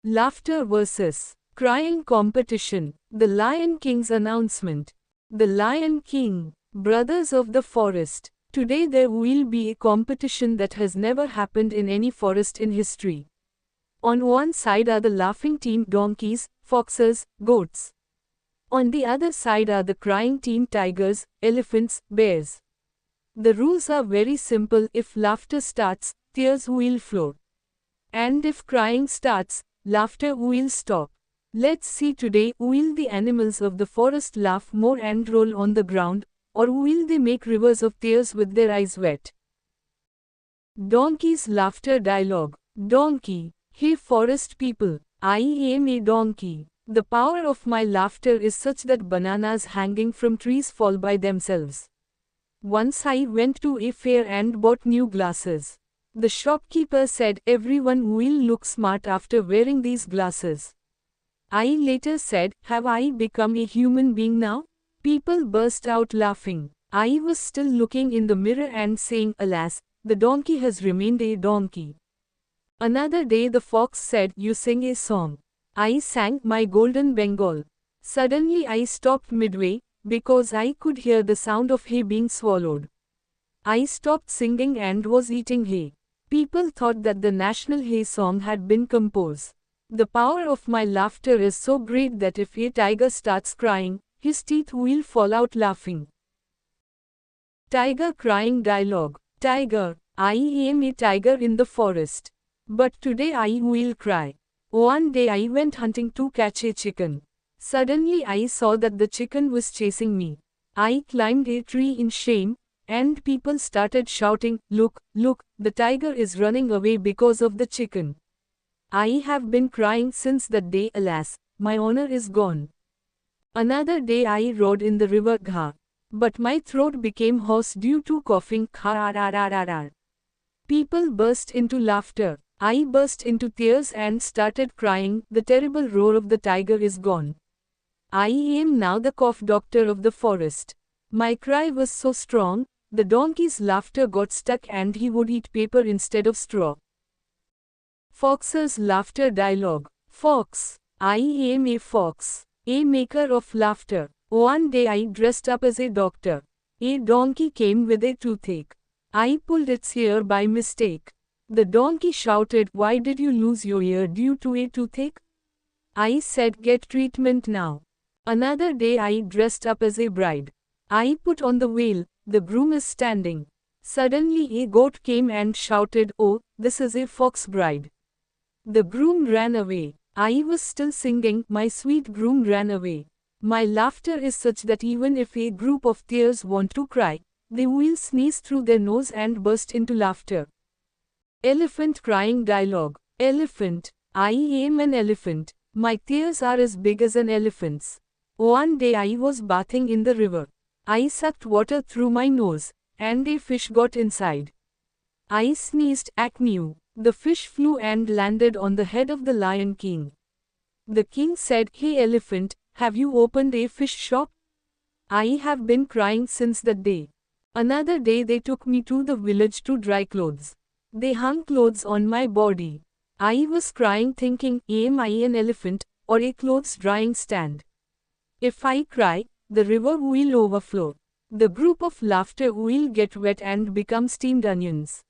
Laughter vs. Crying competition. The Lion King's announcement. The Lion King, Brothers of the Forest. Today there will be a competition that has never happened in any forest in history. On one side are the laughing team donkeys, foxes, goats. On the other side are the crying team tigers, elephants, bears. The rules are very simple. If laughter starts, tears will flow. And if crying starts, laughter will stop. Let's see today, will the animals of the forest laugh more and roll on the ground, or will they make rivers of tears with their eyes wet? Donkey's laughter dialogue. Donkey. Hey forest people, I am a donkey. The power of my laughter is such that bananas hanging from trees fall by themselves. Once I went to a fair and bought new glasses. The shopkeeper said everyone will look smart after wearing these glasses. I later said, have I become a human being now? People burst out laughing. I was still looking in the mirror and saying, alas, the donkey has remained a donkey. Another day the fox said, you sing a song. I sang my golden Bengal. Suddenly I stopped midway, because I could hear the sound of hay being swallowed. I stopped singing and was eating hay. People thought that the national hay song had been composed. The power of my laughter is so great that if a tiger starts crying, his teeth will fall out laughing. Tiger crying dialogue. Tiger, I am a tiger in the forest. But today I will cry. One day I went hunting to catch a chicken. Suddenly I saw that the chicken was chasing me. I climbed a tree in shame, and people started shouting, look, look, the tiger is running away because of the chicken. I have been crying since that day. Alas, my honor is gone. Another day I rode in the river Gha. But my throat became hoarse due to coughing. People burst into laughter. I burst into tears and started crying. The terrible roar of the tiger is gone. I am now the cough doctor of the forest. My cry was so strong, the donkey's laughter got stuck and he would eat paper instead of straw. Fox's laughter dialogue. Fox. I am a fox, a maker of laughter. One day I dressed up as a doctor. A donkey came with a toothache. I pulled its ear by mistake. The donkey shouted, why did you lose your ear due to a toothache? I said, get treatment now. Another day I dressed up as a bride. I put on the veil, the groom is standing. Suddenly a goat came and shouted, oh, this is a fox bride. The groom ran away. I was still singing, my sweet groom ran away. My laughter is such that even if a group of tears want to cry, they will sneeze through their nose and burst into laughter. Elephant crying dialogue. Elephant. I am an elephant. My tears are as big as an elephant's. One day I was bathing in the river. I sucked water through my nose, and a fish got inside. I sneezed, acmew. The fish flew and landed on the head of the Lion King. The king said, hey elephant, have you opened a fish shop? I have been crying since that day. Another day they took me to the village to dry clothes. They hung clothes on my body. I was crying thinking, am I an elephant, or a clothes drying stand? If I cry, the river will overflow. The group of laughter will get wet and become steamed onions.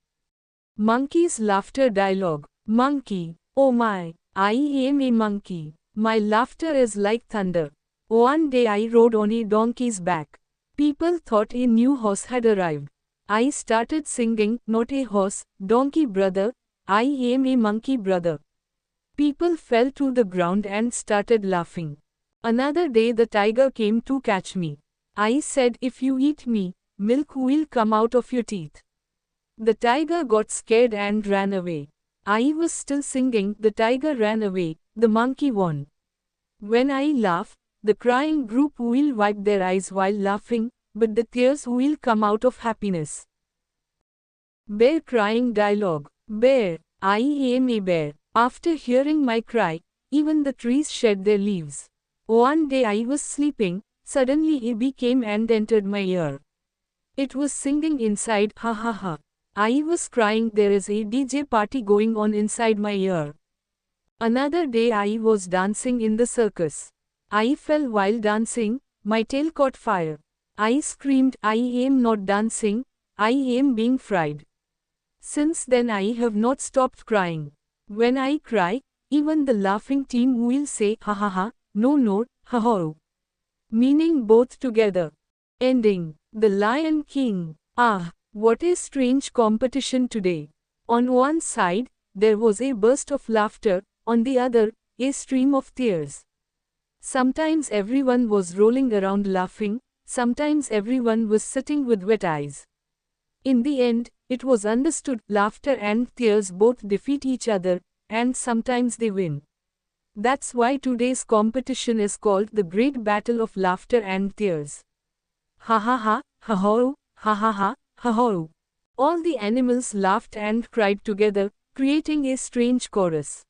Monkey's laughter dialogue. Monkey. Oh my, I am a monkey. My laughter is like thunder. One day I rode on a donkey's back. People thought a new horse had arrived. I started singing, not a horse, donkey brother, I am a monkey brother. People fell to the ground and started laughing. Another day the tiger came to catch me. I said, if you eat me, milk will come out of your teeth. The tiger got scared and ran away. I was still singing, the tiger ran away, the monkey won. When I laugh, the crying group will wipe their eyes while laughing, but the tears will come out of happiness. Bear crying dialogue. Bear. I am a bear. After hearing my cry, even the trees shed their leaves. One day I was sleeping, suddenly a bee came and entered my ear. It was singing inside, ha ha ha. I was crying, there is a DJ party going on inside my ear. Another day I was dancing in the circus. I fell while dancing, my tail caught fire. I screamed, I am not dancing, I am being fried. Since then I have not stopped crying. When I cry, even the laughing team will say ha ha ha, no no, ha ha. Meaning both together. Ending. The Lion King. Ah, what a strange competition today. On one side, there was a burst of laughter, on the other, a stream of tears. Sometimes everyone was rolling around laughing, sometimes everyone was sitting with wet eyes. In the end, it was understood laughter and tears both defeat each other, and sometimes they win. That's why today's competition is called the Great Battle of Laughter and Tears. Ha ha ha, ha ha ha, ha ha. All the animals laughed and cried together, creating a strange chorus.